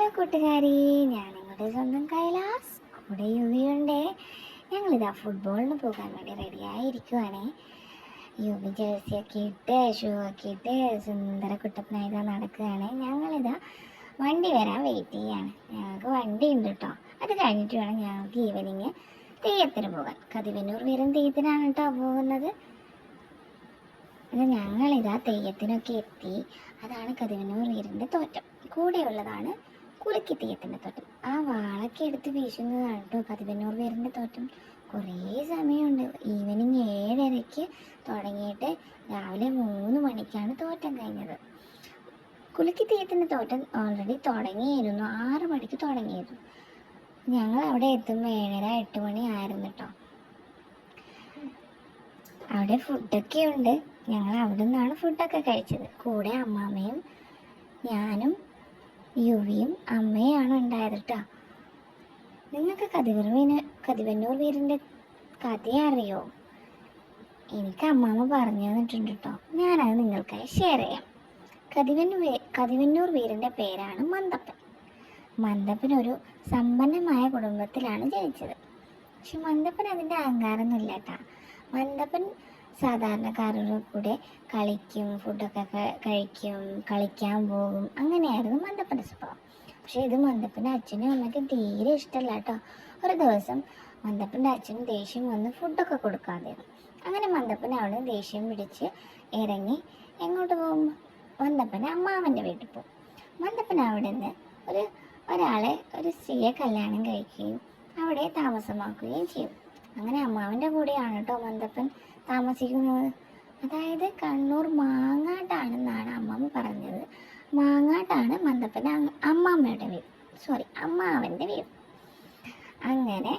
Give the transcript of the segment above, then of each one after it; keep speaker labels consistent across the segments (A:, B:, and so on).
A: Hello കൂട്ടുകാരി, ഞാൻ നിങ്ങളുടെ സ്വന്തം കൈലാസ്. കൂടെ യുവിയുണ്ട്. ഞങ്ങളിതാ ഫുട്ബോളിന് പോകാൻ വേണ്ടി റെഡിയായിരിക്കുവാണേ. യുവി ജേഴ്സിയൊക്കെ ഇട്ട് ഷൂ ഒക്കെ ഇട്ട് സുന്ദര കുട്ടപ്പനായിതാ നടക്കുകയാണ്. ഞങ്ങളിതാ വണ്ടി വരാൻ വെയിറ്റ് ചെയ്യാണ്. ഞങ്ങൾക്ക് വണ്ടി ഉണ്ട് കേട്ടോ. അത് കഴിഞ്ഞിട്ട് വേണം ഞങ്ങൾക്ക് ഈവനിങ് തെയ്യത്തിന് പോകാൻ. കതിവന്നൂർ വീരൻ തെയ്യത്തിനാണ് കേട്ടോ പോകുന്നത്. ഞങ്ങളിതാ തെയ്യത്തിനൊക്കെ എത്തി. അതാണ് കതിവന്നൂർ വീരൻ്റെ തോറ്റം. കൂടെയുള്ളതാണ് കുലുക്കി തെയ്യത്തിൻ്റെ തോറ്റം. ആ വാളൊക്കെ എടുത്ത് വീശുന്നതാണ് കേട്ടോ കതിവന്നൂർ വീരൻ്റെ തോറ്റം. കുറേ സമയമുണ്ട്. ഈവനിങ് 7:30 തുടങ്ങിയിട്ട് രാവിലെ 3 മണിക്കാണ് തോറ്റം കഴിഞ്ഞത്. കുലുക്കി തെയ്യത്തിൻ്റെ തോറ്റം ഓൾറെഡി തുടങ്ങിയിരുന്നു. 6 മണിക്ക് തുടങ്ങിയിരുന്നു. ഞങ്ങൾ അവിടെ എത്തുമ്പോൾ 7:30-8 മണി ആയിരുന്നു കേട്ടോ. അവിടെ ഫുഡൊക്കെ ഉണ്ട്. ഞങ്ങൾ അവിടെ നിന്നാണ് ഫുഡൊക്കെ കഴിച്ചത്. കൂടെ അമ്മാമ്മയും ഞാനും യുവിയും അമ്മയാണ് ഉണ്ടായത് കേട്ടോ. നിങ്ങൾക്ക് കതിവന്നൂർ വീരൻ്റെ കഥ അറിയോ? എനിക്ക് അമ്മാമ്മ പറഞ്ഞു തന്നിട്ടുണ്ട് കേട്ടോ. ഞാനത് നിങ്ങൾക്കായി ഷെയർ ചെയ്യാം. കതിവന്നൂർ വീരൻ്റെ പേരാണ് മന്ദപ്പൻ. മന്ദപ്പൻ ഒരു സമ്പന്നമായ കുടുംബത്തിലാണ് ജനിച്ചത്. പക്ഷെ മന്ദപ്പൻ അതിൻ്റെ അഹങ്കാരമൊന്നുമില്ല കേട്ടോ. മന്ദപ്പൻ സാധാരണക്കാരുടെ കൂടെ കളിക്കും, ഫുഡൊക്കെ കഴിക്കും, കളിക്കാൻ പോകും. അങ്ങനെയായിരുന്നു മന്ദപ്പൻ്റെ സ്വഭാവം. പക്ഷേ ഇത് മന്ദപ്പൻ്റെ അച്ഛനും അമ്മയ്ക്കും തീരെ ഇഷ്ടമല്ല കേട്ടോ. ഒരു ദിവസം മന്ദപ്പൻ്റെ അച്ഛനും ദേഷ്യം വന്ന് ഫുഡൊക്കെ കൊടുക്കാതെയാണ്. അങ്ങനെ മന്ദപ്പൻ അവിടെ ദേഷ്യം പിടിച്ച് ഇറങ്ങി എങ്ങോട്ട് പോകും? മന്ദപ്പൻ അമ്മാവൻ്റെ വീട്ടിൽ പോകും. മന്ദപ്പൻ അവിടെ നിന്ന് ഒരു സ്ത്രീയെ കല്യാണം കഴിക്കുകയും അവിടെ താമസമാക്കുകയും ചെയ്യും. അങ്ങനെ അമ്മാവൻ്റെ കൂടെയാണ് കേട്ടോ മന്ദപ്പൻ താമസിക്കുന്നത്. അതായത് കണ്ണൂർ മാങ്ങാട്ടാണെന്നാണ് അമ്മമ്മ പറഞ്ഞത്. മാങ്ങാട്ടാണ് മന്ദപ്പൻ്റെ അമ്മാവൻ്റെ വീട്. അങ്ങനെ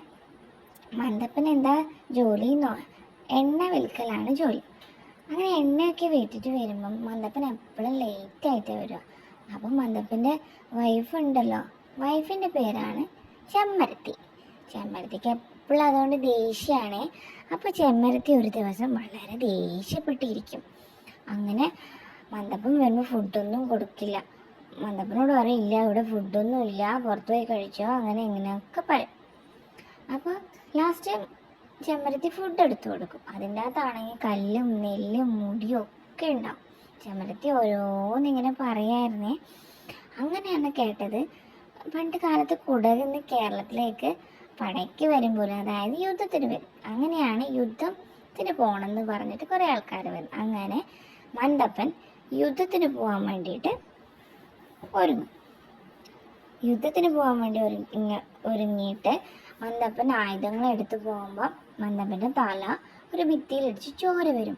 A: മന്ദപ്പൻ എന്താ ജോലി എന്നോ? എണ്ണ വിൽക്കലാണ് ജോലി. അങ്ങനെ എണ്ണയൊക്കെ വിറ്റിട്ട് വരുമ്പം മന്ദപ്പൻ എപ്പോഴും ലേറ്റായിട്ട് വരിക. അപ്പം മന്ദപ്പൻ്റെ വൈഫിൻ്റെ പേരാണ് ചെമ്മരത്തി. ചെമ്മരത്തിക്ക് എപ്പോഴും അതുകൊണ്ട് ദേഷ്യമാണ്. അപ്പോൾ ചെമ്മരത്തി ഒരു ദിവസം വളരെ ദേഷ്യപ്പെട്ടിരിക്കും. അങ്ങനെ മന്ദപ്പൻ വരുമ്പോൾ ഫുഡൊന്നും കൊടുക്കില്ല. മന്ദപ്പനോട് പറയില്ല, ഇവിടെ ഫുഡൊന്നും ഇല്ല, പുറത്തു പോയി കഴിച്ചോ, അങ്ങനെ ഇങ്ങനെയൊക്കെ പറയും. അപ്പോൾ ലാസ്റ്റ് ചെമ്മരത്തി ഫുഡ് എടുത്തു കൊടുക്കും. അതിൻ്റെ അകത്താണെങ്കിൽ കല്ലും നെല്ലും മുടിയും ഒക്കെ ഉണ്ടാവും. ചെമ്മരത്തി ഓരോന്നിങ്ങനെ പറയായിരുന്നേ. അങ്ങനെയാണ് കേട്ടത്. പണ്ട് കാലത്ത് കുടകിന്ന് കേരളത്തിലേക്ക് പടയ്ക്ക് വരുമ്പോൾ, അതായത് യുദ്ധത്തിന് വരും. അങ്ങനെയാണ് യുദ്ധത്തിന് പോകണമെന്ന് പറഞ്ഞിട്ട് കുറേ ആൾക്കാർ വരും. അങ്ങനെ മന്ദപ്പൻ യുദ്ധത്തിന് പോകാൻ വേണ്ടിയിട്ട് ഒരുങ്ങിയിട്ട് മന്ദപ്പൻ ആയുധങ്ങൾ എടുത്ത് പോകുമ്പോൾ മന്ദപ്പൻ്റെ തല ഒരു ഭിത്തിയിലിടിച്ച് ചോര വരും.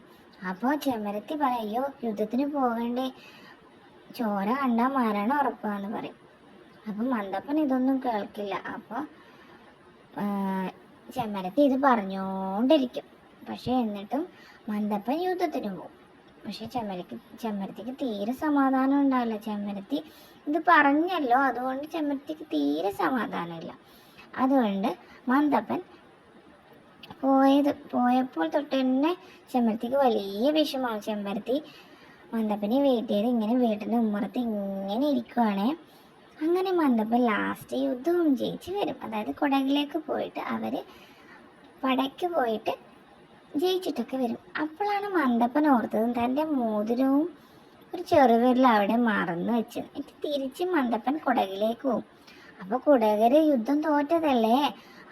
A: അപ്പോൾ ചെമ്മരത്തി പറയും, അയ്യോ യുദ്ധത്തിന് പോകണ്ടേ, ചോര കണ്ടാൽ മരണം ഉറപ്പാന്ന് പറയും. അപ്പം മന്ദപ്പൻ ഇതൊന്നും കേൾക്കില്ല. അപ്പോൾ ചെമ്മരത്തി ഇത് പറഞ്ഞുകൊണ്ടിരിക്കും. പക്ഷെ എന്നിട്ടും മന്ദപ്പൻ യുദ്ധത്തിന് പോകും. പക്ഷെ ചെമ്മരത്തിക്ക് തീരെ സമാധാനം ഉണ്ടാവില്ല. ചെമ്മരത്തി ഇത് പറഞ്ഞല്ലോ, അതുകൊണ്ട് ചെമ്മരത്തിക്ക് തീരെ സമാധാനമില്ല. അതുകൊണ്ട് മന്ദപ്പൻ പോയപ്പോൾ തൊട്ട് തന്നെ ചെമ്മരത്തിക്ക് വലിയ വിഷമമാണ്. ചെമ്മരത്തി മന്ദപ്പനെ വെയിറ്റ് ചെയ്ത് ഇങ്ങനെ വീട്ടിൻ്റെ ഉമ്മറത്ത് ഇങ്ങനെ ഇരിക്കുവാണേ. അങ്ങനെ മന്ദപ്പൻ ലാസ്റ്റ് യുദ്ധവും ജയിച്ച് വരും. അതായത് കുടകിലേക്ക് പോയിട്ട് അവർ പടയ്ക്ക് പോയിട്ട് ജയിച്ചിട്ടൊക്കെ വരും. അപ്പോഴാണ് മന്ദപ്പൻ ഓർത്തത് തൻ്റെ മോതിരവും ഒരു ചെറുവിരൽ അവിടെ മറന്നു വെച്ചത്. എന്നിട്ട് തിരിച്ച് മന്ദപ്പൻ കുടകിലേക്ക് പോകും. അപ്പോൾ കുടകര് യുദ്ധം തോറ്റതല്ലേ.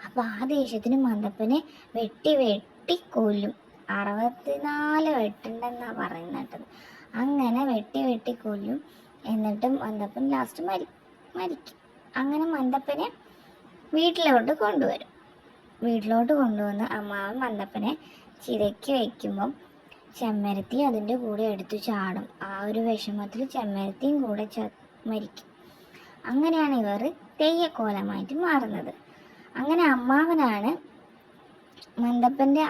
A: അപ്പോൾ ആ ദേഷ്യത്തിന് മന്ദപ്പനെ വെട്ടി കൊല്ലും. 64 വെട്ടുണ്ടെന്നാണ് പറയുന്നത്. അങ്ങനെ വെട്ടി കൊല്ലും. എന്നിട്ടും മന്ദപ്പൻ ലാസ്റ്റ് മരിക്കും. അങ്ങനെ മന്ദപ്പനെ വീട്ടിലോട്ട് കൊണ്ടുവന്ന് അമ്മാവൻ മന്ദപ്പനെ ചിതയ്ക്ക് വയ്ക്കുമ്പം ചെമ്മരത്തി അതിൻ്റെ കൂടെ എടുത്തു ചാടും. ആ ഒരു വിഷമത്തിൽ ചെമ്മരത്തിയും കൂടെ മരിക്കും. അങ്ങനെയാണ് ഇവർ തെയ്യക്കോലമായിട്ട് മാറുന്നത്. അങ്ങനെ അമ്മാവനാണ് മന്ദപ്പൻ്റെ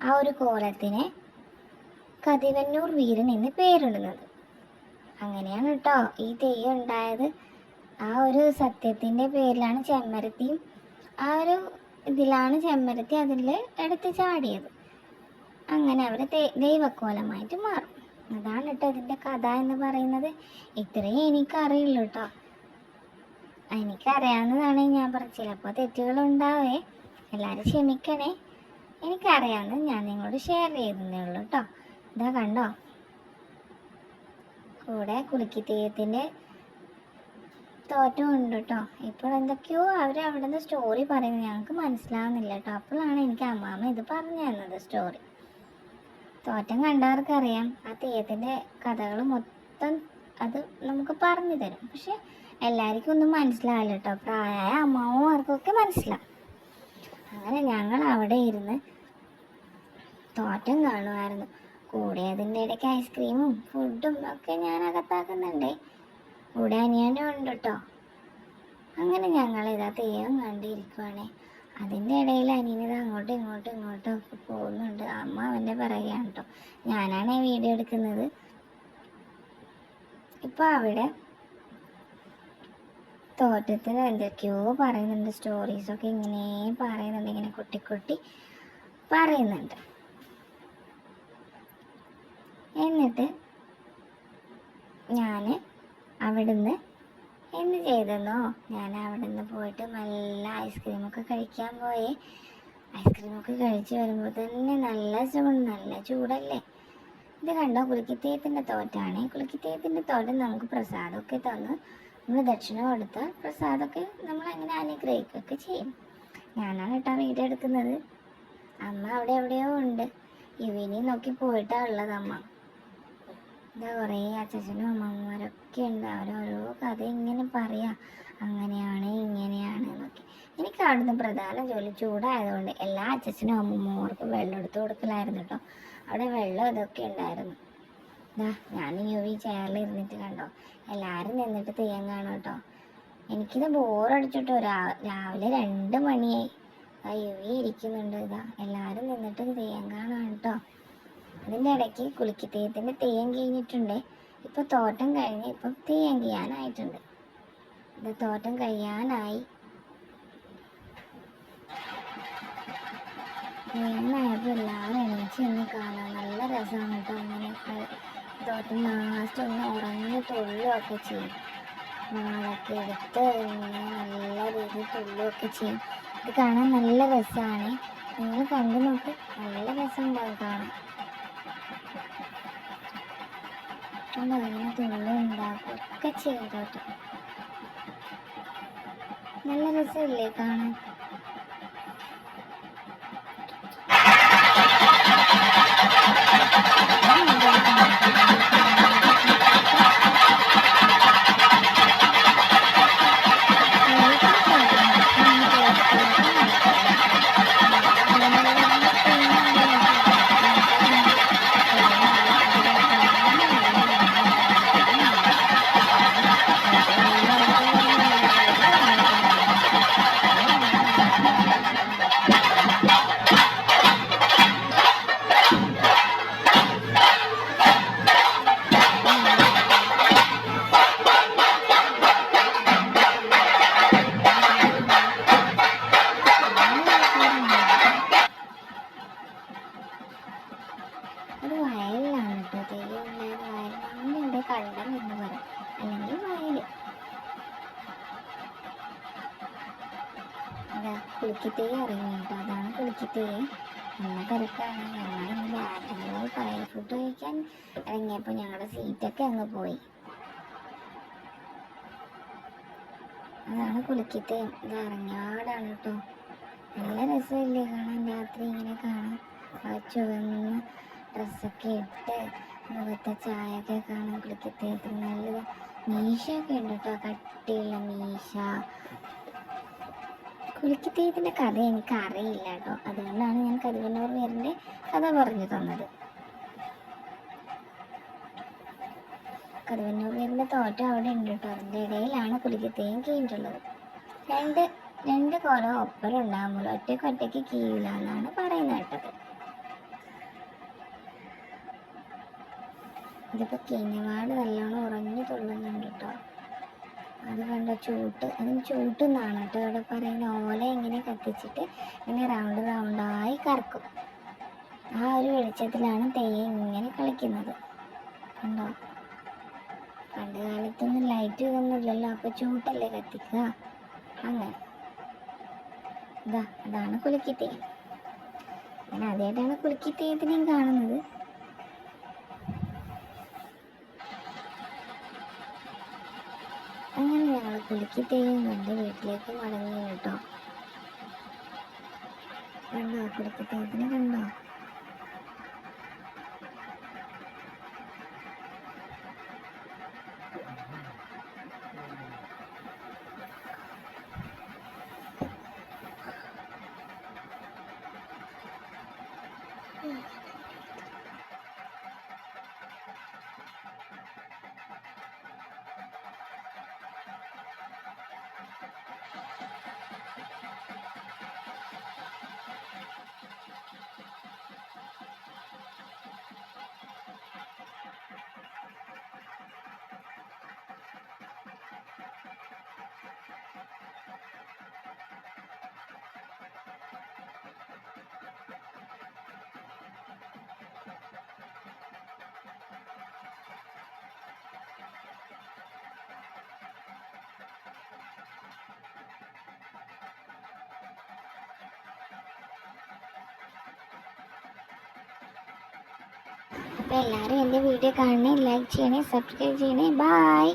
A: ആ ഒരു കോലത്തിനെ കതിവന്നൂർ വീരൻ എന്ന് പേരിടുന്നത്. അങ്ങനെയാണ് കേട്ടോ ഈ തെയ്യം ഉണ്ടായത്. ആ ഒരു സത്യത്തിൻ്റെ പേരിലാണ് ചെമ്മരത്തിയും ആ ഒരു ഇതിലാണ് ചെമ്മരത്തി അതിൽ എടുത്ത് ചാടിയത്. അങ്ങനെ അവർ ദൈവക്കോലമായിട്ട് മാറും. അതാണ് കേട്ടോ ഇതിൻ്റെ കഥ എന്ന് പറയുന്നത്. ഇത്രയും എനിക്കറിയുള്ളൂ കേട്ടോ. എനിക്കറിയാവുന്നതാണ് ഞാൻ പറഞ്ഞത്. ചിലപ്പോൾ തെറ്റുകളുണ്ടാവേ, എല്ലാവരും ക്ഷമിക്കണേ. എനിക്കറിയാവുന്നത് ഞാൻ നിങ്ങളോട് ഷെയർ ചെയ്തേ ഉള്ളൂ കേട്ടോ. ഇതാ കണ്ടോ, കൂടെ കുലുക്കി തെയ്യത്തിൻ്റെ തോറ്റം ഉണ്ട് കേട്ടോ. ഇപ്പോൾ എന്തൊക്കെയോ അവർ അവിടെ നിന്ന് സ്റ്റോറി പറയുന്നത് ഞങ്ങൾക്ക് മനസ്സിലാവുന്നില്ല കേട്ടോ. അപ്പോഴാണ് എനിക്ക് അമ്മാമ്മ ഇത് പറഞ്ഞു തന്നത് സ്റ്റോറി. തോറ്റം കണ്ടവർക്കറിയാം ആ തെയ്യത്തിൻ്റെ കഥകൾ മൊത്തം അത് നമുക്ക് പറഞ്ഞു തരും. പക്ഷെ എല്ലാവർക്കും ഒന്നും മനസ്സിലാവില്ല കേട്ടോ. പ്രായമായ അമ്മാവന്മാർക്കൊക്കെ മനസ്സിലാവും. അങ്ങനെ ഞങ്ങൾ അവിടെ ഇരുന്ന് തോറ്റം കാണുമായിരുന്നു. കൂടെ അതിൻ്റെ ഇടയ്ക്ക് ഐസ്ക്രീമും ഫുഡും ഒക്കെ ഞാൻ അകത്താക്കുന്നുണ്ടേ. കൂടെ അനിയനും ഉണ്ട് കേട്ടോ. അങ്ങനെ ഞങ്ങൾ ഇതാ തെയ്യം കണ്ടിരിക്കുവാണേ. അതിൻ്റെ ഇടയിൽ അനിയനിത് അങ്ങോട്ടും ഇങ്ങോട്ടും ഒക്കെ പോകുന്നുണ്ട്. അമ്മ അവൻ്റെ പിറകെയാണ് കേട്ടോ. ഞാനാണ് ഈ വീഡിയോ എടുക്കുന്നത്. ഇപ്പോൾ അവിടെ തോറ്റത്തിന് എന്തൊക്കെയോ പറയുന്നുണ്ട്. സ്റ്റോറീസൊക്കെ ഇങ്ങനെ പറയുന്നുണ്ട്, ഇങ്ങനെ കുട്ടി പറയുന്നുണ്ട്. എന്നിട്ട് ഞാൻ അവിടുന്ന് എന്ത് ചെയ്തെന്നോ, ഞാൻ അവിടുന്ന് പോയിട്ട് നല്ല ഐസ്ക്രീമൊക്കെ കഴിക്കാൻ പോയി. ഐസ്ക്രീമൊക്കെ കഴിച്ച് വരുമ്പോൾ തന്നെ നല്ല ചൂടല്ലേ. ഇത് കണ്ടോ, കുലുക്കിത്തേയത്തിൻ്റെ തോറ്റാണ്. കുലുക്കിത്തേയത്തിൻ്റെ തോറ്റം നമുക്ക് പ്രസാദമൊക്കെ തന്ന് നമ്മൾ ദക്ഷിണ കൊടുത്താൽ പ്രസാദമൊക്കെ നമ്മൾ അങ്ങനെ അനുഗ്രഹിക്കുകയൊക്കെ ചെയ്യും. ഞാനാണ് കേട്ടോ വീഡിയോ എടുക്കുന്നത്. അമ്മ അവിടെ എവിടെയോ ഉണ്ട്. ഇവനെ നോക്കി പോയിട്ടാണ് ഉള്ളത് അമ്മ. ഇതാ കുറേ അച്ഛനും അമ്മമാരൊക്കെ ഉണ്ട്. അവരോരോ കഥ ഇങ്ങനെ പറയാ, അങ്ങനെയാണ് ഇങ്ങനെയാണ് എന്നൊക്കെ. എനിക്ക് അവിടുന്ന് പ്രധാന ജോലി ചൂടായതുകൊണ്ട് എല്ലാ അച്ഛനും അമ്മമാർക്കും വെള്ളം എടുത്ത് കൊടുക്കലായിരുന്നു കേട്ടോ. അവിടെ വെള്ളം ഇതൊക്കെ ഉണ്ടായിരുന്നു. ഇതാ ഞാൻ ഈ ചെയറിൽ ഇരുന്നിട്ട് കണ്ടോ, എല്ലാവരും നിന്നിട്ട് തെയ്യം കാണും കേട്ടോ. എനിക്കിത് ബോറടിച്ചിട്ടോ. രാവിലെ 2 മണിയായി. യുവി ഇരിക്കുന്നുണ്ട്. ഇതാ എല്ലാവരും നിന്നിട്ട് തെയ്യം കാണാം കേട്ടോ. അതിൻ്റെ ഇടയ്ക്ക് കുലുക്കി തെയ്യത്തിൻ്റെ തെയ്യം കഴിഞ്ഞിട്ടുണ്ട്. ഇപ്പോൾ തോറ്റം കഴിഞ്ഞ് ഇപ്പം തെയ്യം ചെയ്യാനായിട്ടുണ്ട്. ഇത് തോറ്റം കഴിയാനായി. കഴിയാനായപ്പോൾ എല്ലാവരും എണീച്ച് നിന്ന് കാണാൻ നല്ല രസമാണ് കേട്ടോ. അങ്ങനെ തോറ്റം ലാസ്റ്റ് ഒന്ന് ഉറങ്ങി തുള്ളുകയൊക്കെ ചെയ്യും. വാളൊക്കെ എടുത്ത് ഇങ്ങനെ നല്ല രീതിയിൽ തുള്ളുകയൊക്കെ ചെയ്യും. ഇത് കാണാൻ നല്ല രസമാണ്. നിങ്ങൾ കണ്ടു നോക്ക്, നല്ല രസമുണ്ടാവും കാണാൻ. അങ്ങനെ തുള്ളുണ്ടാക്കും ഒക്കെ ചെയ്യും തോറ്റം. നല്ല രസമില്ലേ കാണാൻ? അത് വയലിലാണ് കേട്ടോ. തെയ്യം ഉണ്ടായത് വയലിൽ. നമ്മളിവിടെ കണ്ടം എന്ന് പറയും, അല്ലെങ്കിൽ വയൽ. അതാ കുലുക്കിത്തേയ് ഇറങ്ങി കേട്ടോ. അതാണ് കുലുക്കിത്തേയ്. നല്ല തിരക്കാണ്. ഞങ്ങളിന്ന് ബാംഗ്ലൂർ ഫയൽ ഫുഡ് കഴിക്കാൻ ഇറങ്ങിയപ്പോൾ ഞങ്ങളുടെ സീറ്റൊക്കെ അങ്ങ് പോയി. അതാണ് കുലുക്കിത്തേയ്. ഇത് ഇറങ്ങിയാടാണ് കേട്ടോ. നല്ല രസമില്ലേ കാണാൻ? രാത്രി ഇങ്ങനെ കാണാൻ ചുവന്ന ഡ്രസ്സൊക്കെ ഇട്ട് മുഖത്തെ ചായയൊക്കെ കാണാൻ കുലുക്കിത്തേയത്തിൽ നല്ലത്. മീശയൊക്കെ ഉണ്ട് കേട്ടോ, കട്ടിയുള്ള മീശ. കുലുക്കിത്തേയത്തിൻ്റെ കഥ എനിക്കറിയില്ല കേട്ടോ. അതുകൊണ്ടാണ് ഞാൻ കരുവന്നൂർ വീരൻ്റെ കഥ പറഞ്ഞു തന്നത്. കരുവന്നൂർ വീരൻ്റെ തോറ്റം അവിടെ ഉണ്ട് കേട്ടോ. അതിൻ്റെ ഇടയിലാണ് കുലുക്കിത്തേയം കീഴിട്ടുള്ളത്. രണ്ട് കോലം ഒപ്പരം ഉണ്ടാകുമ്പോൾ ഒറ്റയ്ക്ക് കീഴില്ല എന്നാണ് പറയുന്നത് കേട്ടത്. ഇതിപ്പോൾ കിഞ്ഞവാട് നല്ലോണം ഉറഞ്ഞു തുള്ളുന്നുണ്ട് കേട്ടോ. അത് കണ്ട അതിന് ചൂട്ടെന്നാണ് കേട്ടോ ഇവിടെ പറയുന്ന. ഓല ഇങ്ങനെ കത്തിച്ചിട്ട് ഇങ്ങനെ റൗണ്ടായി കറക്കും. ആ ഒരു വെളിച്ചത്തിലാണ് തെയ്യം ഇങ്ങനെ കളിക്കുന്നത്. കണ്ടോ? പണ്ട് കാലത്തൊന്നും ലൈറ്റ് ഇതൊന്നുമില്ലല്ലോ, അപ്പോൾ ചൂട്ടല്ലേ കത്തിക്കുക. അങ്ങനെ അതാണ് കുലുക്കിത്തേൻ. ഞാൻ ആദ്യമായിട്ടാണ് കുലുക്കിത്തേത്തിനെയും കാണുന്നത്. അങ്ങനെ ഞങ്ങൾ കുലുക്കിത്തേയും കണ്ട് വീട്ടിലേക്ക് മടങ്ങി കേട്ടോ. കണ്ടോ കുലുക്കിത്തേത്തിനെ കണ്ടോ? അപ്പോൾ എല്ലാവരും എൻ്റെ വീഡിയോ കാണണേ, ലൈക്ക് ചെയ്യണേ, സബ്സ്ക്രൈബ് ചെയ്യണേ. ബായ്.